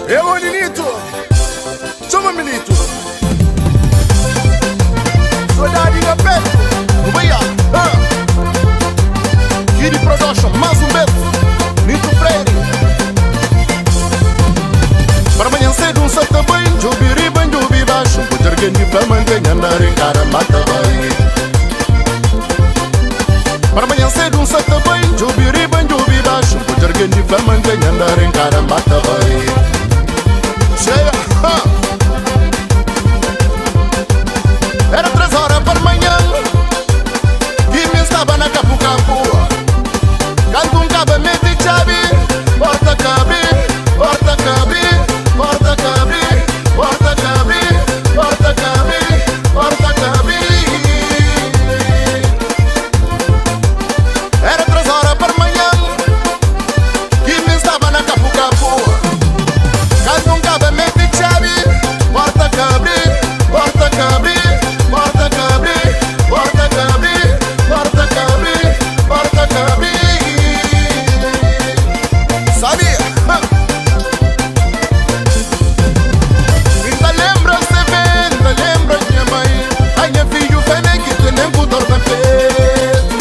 Eu, Nilito, chama Milito. Saudade da perto. Uia, Kid Production, mais um beijo. Nito Freire. Para amanhã cedo um sata bem, jubiri bem, jubi baixo. Pujar que ni flama ganha andar em cara mata bem. Para amanhã cedo um sata bem, jubiri bem, jubi baixo. Pujar que ni flama ganha andar em cara mata bem. Era 3 horas para manhã e me estava na capu-capu. Canto um cabo mete chave. Porta cabe, porta cabe, porta cabe, porta cabe, porta cabe, porta cabe. Era 3 horas para manhã e me estava na capu-capu. Canto um cabo mete chave. Porta cabe, porta cabe, porta cabe, porta cabe, porta cabe, porta cabe. Sabia? Ainda lembra-se bem, ainda lembra minha mãe. Ai, minha filho, vem que tu nem pudor da peito.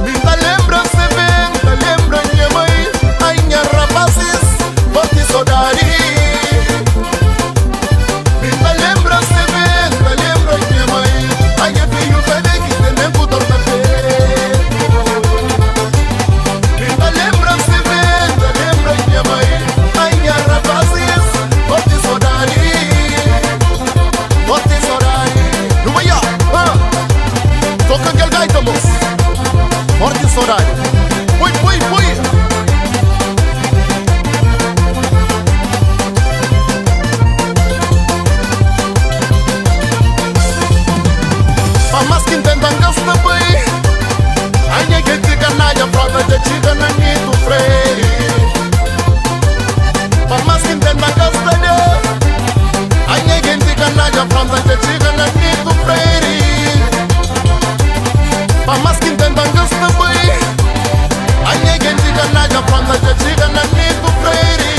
Ainda lembra-se bem, ainda lembra minha mãe. Ai, minha rapazes, vou te saudade. Morte saudade. Fui. Mas quem tenta gasta bem. Ai, que te canalha, frota de chica na Nito Freire. Mas quem tenta gasta bem. Ai, que te canalha, frota de chica na Nito Freire. Mas quem tenta gasta bem. Ai, que te canalha, frota de chica na Nito Freire.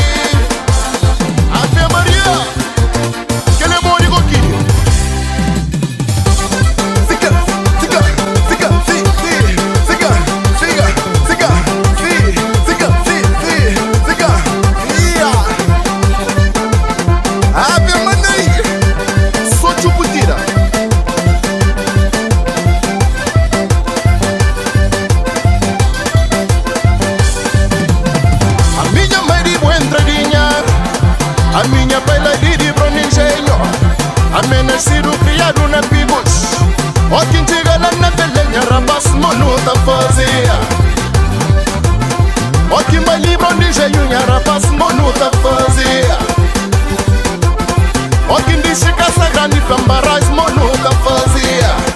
Ave Maria, que ele é bom de coquinho. A minha bela Didi Bruno Engenho, a minha nascido criado na Pibus. O quem chega lá na telenha, rapaz, mano, tá fazia. O quem vai livro de engenho, rapaz, mano, tá fazia. O quem diz que casa grande, fambarais, mano, tá fazia.